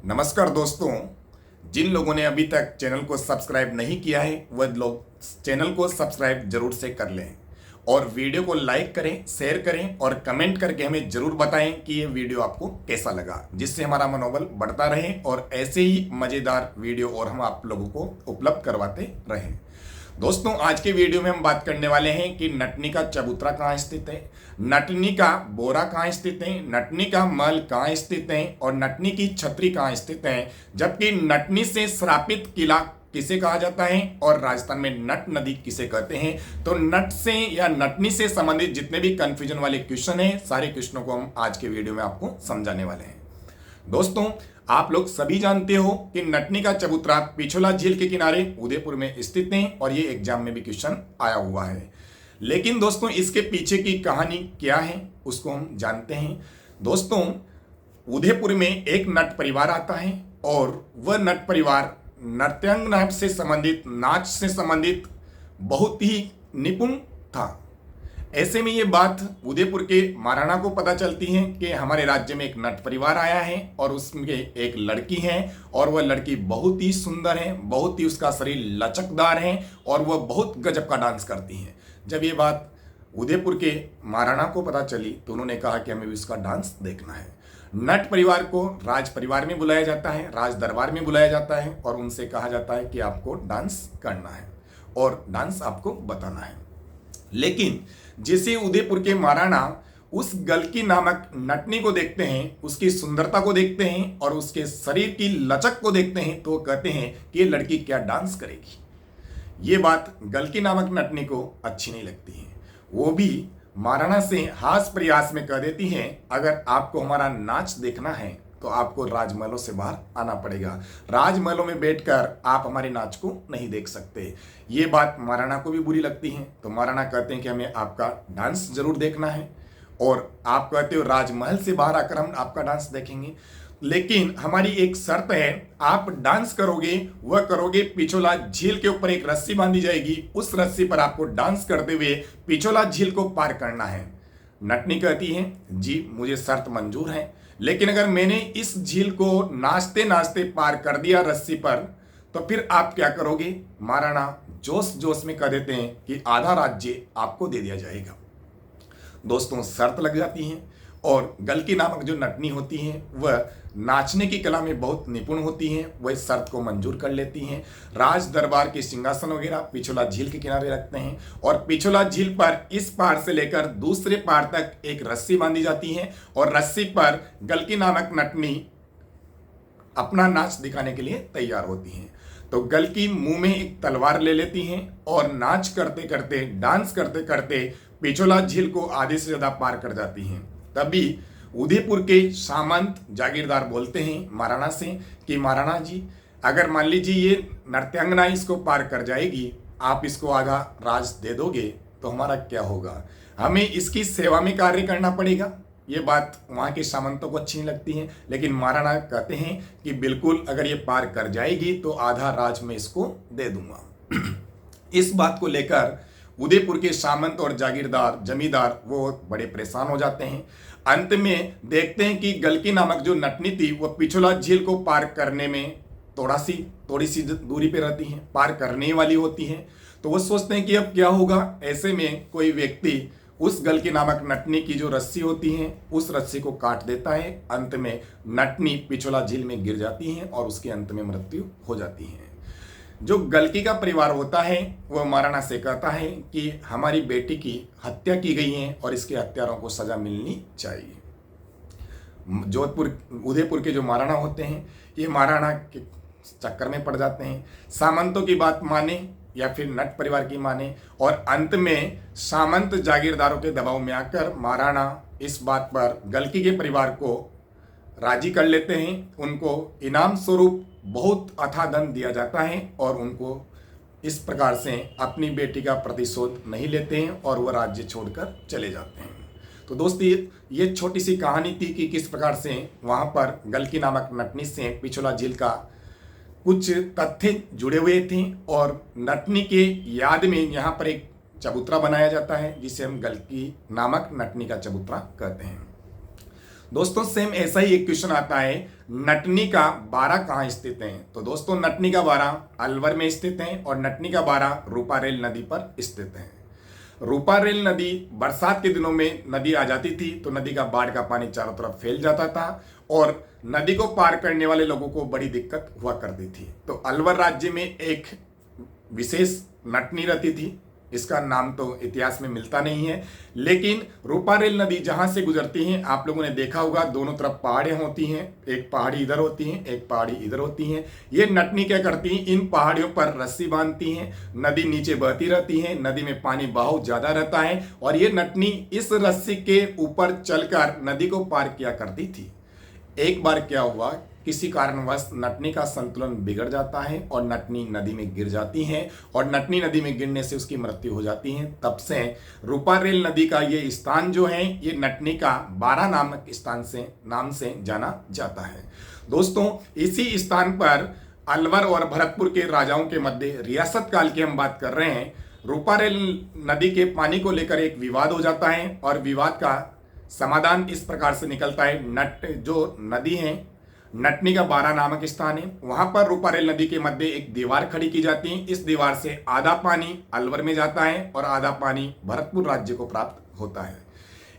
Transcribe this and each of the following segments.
नमस्कार दोस्तों, जिन लोगों ने अभी तक चैनल को सब्सक्राइब नहीं किया है वह लोग चैनल को सब्सक्राइब जरूर से कर लें और वीडियो को लाइक करें, शेयर करें और कमेंट करके हमें जरूर बताएं कि ये वीडियो आपको कैसा लगा, जिससे हमारा मनोबल बढ़ता रहे और ऐसे ही मज़ेदार वीडियो और हम आप लोगों को उपलब्ध करवाते रहें। दोस्तों, आज के वीडियो में हम बात करने वाले हैं कि नटनी का चबूतरा कहाँ स्थित है, नटनी का बोरा कहाँ स्थित है, नटनी का महल कहाँ स्थित है और नटनी की छतरी कहाँ स्थित है, जबकि नटनी से श्रापित किला किसे कहा जाता है और राजस्थान में नट नदी किसे कहते हैं। तो नट से या नटनी से संबंधित जितने भी कंफ्यूजन वाले क्वेश्चन हैं, सारे क्वेश्चनों को हम आज के वीडियो में आपको समझाने वाले हैं। दोस्तों, आप लोग सभी जानते हो कि नटनी का चबूतरा पिछोला झील के किनारे उदयपुर में स्थित है और ये एग्जाम में भी क्वेश्चन आया हुआ है। लेकिन दोस्तों, इसके पीछे की कहानी क्या है उसको हम जानते हैं। दोस्तों, उदयपुर में एक नट परिवार आता है और वह नट परिवार नृत्यांगना से संबंधित, नाच से संबंधित बहुत ही निपुण था। ऐसे में ये बात उदयपुर के महाराणा को पता चलती है कि हमारे राज्य में एक नट परिवार आया है और उसमें एक लड़की है और वह लड़की बहुत ही सुंदर है, बहुत ही उसका शरीर लचकदार है और वह बहुत गजब का डांस करती है। जब ये बात उदयपुर के महाराणा को पता चली तो उन्होंने कहा कि हमें भी उसका डांस देखना है। नट परिवार को राज परिवार में बुलाया जाता है, राज दरबार में बुलाया जाता है और उनसे कहा जाता है कि आपको डांस करना है और डांस आपको बताना है। लेकिन जैसे उदयपुर के महाराणा उस गलकी नामक नटनी को देखते हैं, उसकी सुंदरता को देखते हैं और उसके शरीर की लचक को देखते हैं तो कहते हैं कि ये लड़की क्या डांस करेगी। ये बात गलकी नामक नटनी को अच्छी नहीं लगती है। वो भी महाराणा से हास प्रयास में कह देती हैं, अगर आपको हमारा नाच देखना है तो आपको राजमहलों से बाहर आना पड़ेगा। राजमहलों में बैठकर आप हमारे नाच को नहीं देख सकते। ये बात महाराणा को भी बुरी लगती है तो महाराणा कहते हैं कि हमें आपका डांस जरूर देखना है और आप कहते हो राजमहल से बाहर आकर हम आपका डांस देखेंगे, लेकिन हमारी एक शर्त है, आप डांस करोगे वह करोगे पिछोला झील के ऊपर एक रस्सी बांधी जाएगी, उस रस्सी पर आपको डांस करते हुए पिछोला झील को पार करना है। नटनी कहती है, जी मुझे शर्त मंजूर है, लेकिन अगर मैंने इस झील को नाचते नाचते पार कर दिया रस्सी पर तो फिर आप क्या करोगे। महाराणा जोश जोश में कह देते हैं कि आधा राज्य आपको दे दिया जाएगा। दोस्तों, शर्त लग जाती है और गलकी नामक जो नटनी होती है वह नाचने की कला में बहुत निपुण होती हैं, वह इस शर्त को मंजूर कर लेती हैं। राज दरबार के सिंहासन वगैरह पिछोला झील के किनारे रखते हैं और पिछोला झील पर इस पार से लेकर दूसरे पार तक एक रस्सी बांधी जाती है और रस्सी पर गलकी नामक नटनी अपना नाच दिखाने के लिए तैयार होती हैं। तो गलकी मुंह में एक तलवार ले लेती हैं और नाच करते करते, डांस करते करते पिछोला झील को आधे से ज्यादा पार कर जाती हैं। तभी उदयपुर के सामंत जागीरदार बोलते हैं महाराणा से कि महाराणा जी, अगर मान लीजिए ये नृत्यांगना इसको पार कर जाएगी, आप इसको आधा राज दे दोगे तो हमारा क्या होगा, हमें इसकी सेवा में कार्य करना पड़ेगा। ये बात वहाँ के सामंतों को अच्छी नहीं लगती है, लेकिन महाराणा कहते हैं कि बिल्कुल अगर ये पार कर जाएगी तो आधा राज मैं इसको दे दूंगा। इस बात को लेकर उदयपुर के सामंत और जागीरदार, जमींदार वो बड़े परेशान हो जाते हैं। अंत में देखते हैं कि गलकी नामक जो नटनी थी वह पिछोला झील को पार करने में थोड़ी सी दूरी पे रहती है, पार करने वाली होती है। तो वो सोचते हैं कि अब क्या होगा। ऐसे में कोई व्यक्ति उस गलकी नामक नटनी की जो रस्सी होती है उस रस्सी को काट देता है। अंत में नटनी पिछोला झील में गिर जाती है और उसके अंत में मृत्यु हो जाती है। जो गलकी का परिवार होता है वह महाराणा से कहता है कि हमारी बेटी की हत्या की गई है और इसके हत्यारों को सजा मिलनी चाहिए। उदयपुर के जो महाराणा होते हैं ये महाराणा के चक्कर में पड़ जाते हैं, सामंतों की बात माने या फिर नट परिवार की माने और अंत में सामंत जागीरदारों के दबाव में आकर महाराणा इस बात पर गलकी के परिवार को राजी कर लेते हैं। उनको इनाम स्वरूप बहुत अथाह धन दिया जाता है और उनको इस प्रकार से अपनी बेटी का प्रतिशोध नहीं लेते हैं और वह राज्य छोड़कर चले जाते हैं। तो दोस्तों, ये छोटी सी कहानी थी कि किस प्रकार से वहाँ पर गलकी नामक नटनी से पिछोला झील का कुछ तथ्य जुड़े हुए थे और नटनी के याद में यहाँ पर एक चबूतरा बनाया जाता है जिसे हम गलकी नामक नटनी का चबूतरा कहते हैं। दोस्तों सेम ऐसा ही एक क्वेश्चन आता है, नटनी का बारा कहाँ स्थित है। तो दोस्तों नटनी का बारा अलवर में स्थित है और नटनी का बारा रूपारेल नदी पर स्थित है। रूपारेल नदी बरसात के दिनों में नदी आ जाती थी तो नदी का बाढ़ का पानी चारों तरफ फैल जाता था और नदी को पार करने वाले लोगों को बड़ी दिक्कत हुआ करती थी। तो अलवर राज्य में एक विशेष नटनी रहती थी, इसका नाम तो इतिहास में मिलता नहीं है, लेकिन रूपारेल नदी जहां से गुजरती है आप लोगों ने देखा होगा दोनों तरफ पहाड़ियां होती हैं, एक पहाड़ी इधर होती हैं, एक पहाड़ी इधर होती हैं। ये नटनी क्या करती हैं, इन पहाड़ियों पर रस्सी बांधती हैं, नदी नीचे बहती रहती है, नदी में पानी बहुत ज्यादा रहता है और ये नटनी इस रस्सी के ऊपर चलकर नदी को पार किया करती थी। एक बार क्या हुआ, किसी कारणवश नटनी का संतुलन बिगड़ जाता है और नटनी नदी में गिर जाती है और नटनी नदी में गिरने से उसकी मृत्यु हो जाती है। तब से रूपारेल नदी का ये स्थान जो है ये नटनी का बारा नामक स्थान से नाम से जाना जाता है। दोस्तों इसी स्थान पर अलवर और भरतपुर के राजाओं के मध्य रियासत काल की हम बात कर रहे हैं। रूपारेल नदी के पानी को लेकर एक विवाद हो जाता है और विवाद का समाधान इस प्रकार से निकलता है। जो नदी है नटनी का बारा नामक स्थान है, वहां पर रूपारेल नदी के मध्य एक दीवार खड़ी की जाती है। इस दीवार से आधा पानी अलवर में जाता है और आधा पानी भरतपुर राज्य को प्राप्त होता है।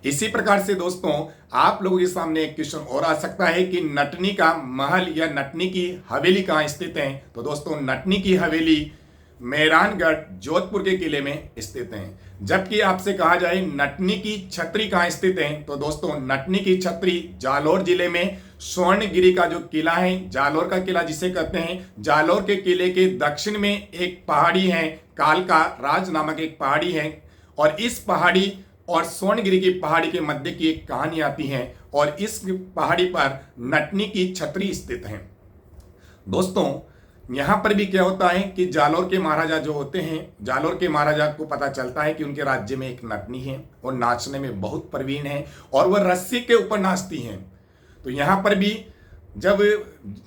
इसी प्रकार से दोस्तों आप लोगों के सामने एक क्वेश्चन और आ सकता है कि नटनी का महल या नटनी की हवेली कहाँ स्थित है। तो दोस्तों नटनी की हवेली मेहरानगढ़ जोधपुर के किले में स्थित है। जबकि आपसे कहा जाए नटनी की छतरी कहाँ स्थित है, तो दोस्तों नटनी की छतरी जालोर जिले में स्वर्णगिरी का जो किला है, जालोर का किला जिसे कहते हैं, जालोर के किले के दक्षिण में एक पहाड़ी है, कालका राज नामक एक पहाड़ी है और इस पहाड़ी और स्वर्णगिरी की पहाड़ी के मध्य की एक कहानी आती है और इस पहाड़ी पर नटनी की छतरी स्थित है। दोस्तों यहां पर भी क्या होता है कि जालोर के महाराजा जो होते हैं, जालोर के महाराजा को पता चलता है कि उनके राज्य में एक नटनी है और नाचने में बहुत प्रवीण है और वह रस्सी के ऊपर नाचती हैं। तो यहां पर भी जब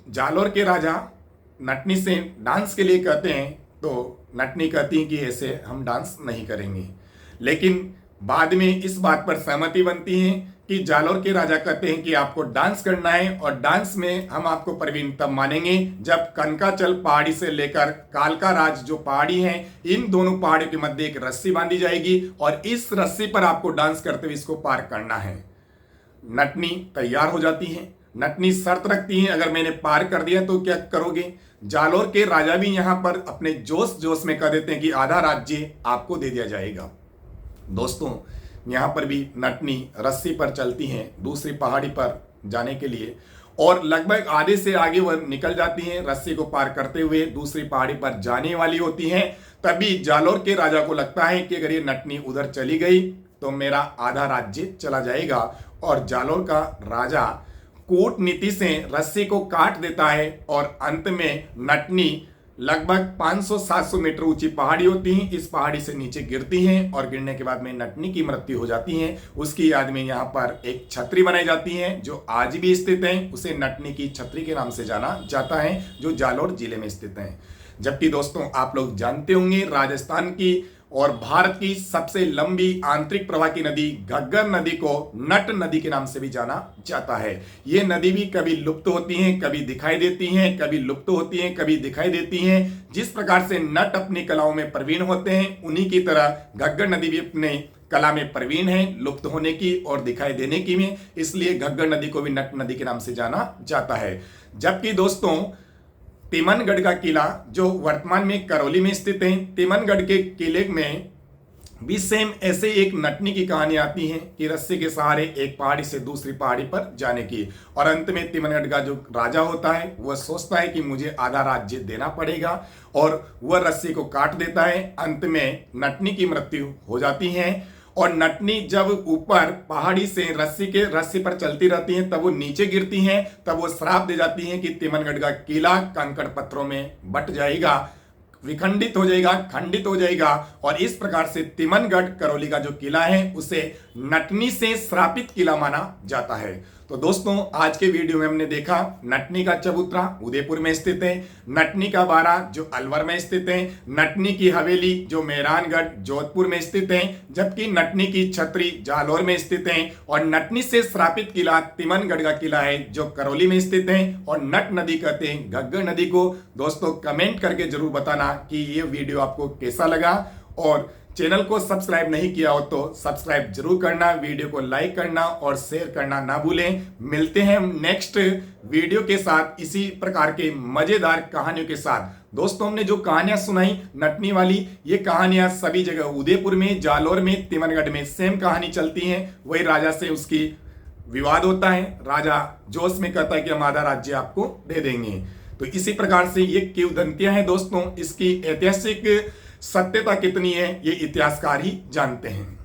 जालोर के राजा नटनी से डांस के लिए कहते हैं तो नटनी कहती है कि ऐसे हम डांस नहीं करेंगे, लेकिन बाद में इस बात पर सहमति बनती है कि जालोर के राजा कहते हैं कि आपको डांस करना है और डांस में हम आपको प्रवीण तब मानेंगे जब कनकाचल पहाड़ी से लेकर कालका राज जो पहाड़ी है, इन दोनों पहाड़ियों के मध्य एक रस्सी बांधी जाएगी और इस रस्सी पर आपको डांस करते हुए इसको पार करना है। नटनी तैयार हो जाती है। नटनी शर्त रखती है अगर मैंने पार कर दिया तो क्या करोगे। जालोर के राजा भी यहां पर अपने जोश जोश में कह देते हैं कि आधा राज्य आपको दे दिया जाएगा। दोस्तों यहाँ पर भी नटनी रस्सी पर चलती हैं दूसरी पहाड़ी पर जाने के लिए और लगभग आधे से आगे वह निकल जाती हैं रस्सी को पार करते हुए दूसरी पहाड़ी पर जाने वाली होती हैं। तभी जालोर के राजा को लगता है कि अगर ये नटनी उधर चली गई तो मेरा आधा राज्य चला जाएगा और जालोर का राजा कूटनीति से रस्सी को काट देता है और अंत में नटनी लगभग 500-700 मीटर ऊंची पहाड़ी होती है, इस पहाड़ी से नीचे गिरती हैं और गिरने के बाद में नटनी की मृत्यु हो जाती है। उसकी याद में यहाँ पर एक छतरी बनाई जाती है जो आज भी स्थित है, उसे नटनी की छतरी के नाम से जाना जाता है जो जालोर जिले में स्थित है। जबकि दोस्तों आप लोग जानते होंगे राजस्थान की और भारत की सबसे लंबी आंतरिक प्रवाह की नदी घग्गर नदी को नट नदी के नाम से भी जाना जाता है। ये नदी भी कभी लुप्त होती हैं, कभी दिखाई देती हैं, कभी लुप्त होती हैं, कभी दिखाई देती हैं। जिस प्रकार से नट अपनी कलाओं में प्रवीण होते हैं उन्हीं की तरह घग्गर नदी भी अपने कला में प्रवीण है, लुप्त होने की और दिखाई देने की में, इसलिए घग्गर नदी को भी नट नदी के नाम से जाना जाता है। जबकि दोस्तों तिमनगढ़ का किला जो वर्तमान में करौली में स्थित है, तिमनगढ़ के किले में भी सेम ऐसे एक नटनी की कहानी आती है कि रस्सी के सहारे एक पहाड़ी से दूसरी पहाड़ी पर जाने की और अंत में तिमनगढ़ का जो राजा होता है वह सोचता है कि मुझे आधा राज्य देना पड़ेगा और वह रस्सी को काट देता है। अंत में नटनी की मृत्यु हो जाती है और नटनी जब ऊपर पहाड़ी से रस्सी पर चलती रहती हैं तब वो नीचे गिरती हैं, तब वो श्राप दे जाती हैं कि तिमनगढ़ का किला कंकड़ पत्थरों में बट जाएगा, विखंडित हो जाएगा, खंडित हो जाएगा और इस प्रकार से तिमनगढ़ करौली का जो किला है उसे नटनी से श्रापित किला माना जाता है। तो दोस्तों आज के वीडियो में हमने देखा नटनी का चबूतरा उदयपुर में स्थित है, नटनी का बारा जो अलवर में स्थित है, नटनी की हवेली जो मेहरानगढ़ जोधपुर में स्थित है, जबकि नटनी की छतरी जालौर में स्थित है, और नटनी से श्रापित किला तिमनगढ़ का किला है जो करौली में स्थित है। और नट नदी कहते हैं घग्गर नदी को। दोस्तों कमेंट करके जरूर बताना कि ये वीडियो आपको कैसा लगा, और चैनल को सब्सक्राइब नहीं किया हो तो सब्सक्राइब जरूर करना, वीडियो को लाइक करना और शेयर करना ना भूलें। मिलते हैं हम नेक्स्ट वीडियो के साथ इसी प्रकार के मजेदार कहानियों के साथ। दोस्तों हमने जो कहानियां सुनाई नटनी वाली, ये कहानियां सभी जगह उदयपुर में, जालौर में, तिमनगढ़ में सेम कहानी चलती हैं। वही राजा से उसकी विवाद होता है, राजा जोश में कहता है कि हम आधा राज्य आपको दे देंगे। तो इसी प्रकार से ये किंवदंतियां हैं दोस्तों, इसकी ऐतिहासिक सत्यता कितनी है ये इतिहासकार ही जानते हैं।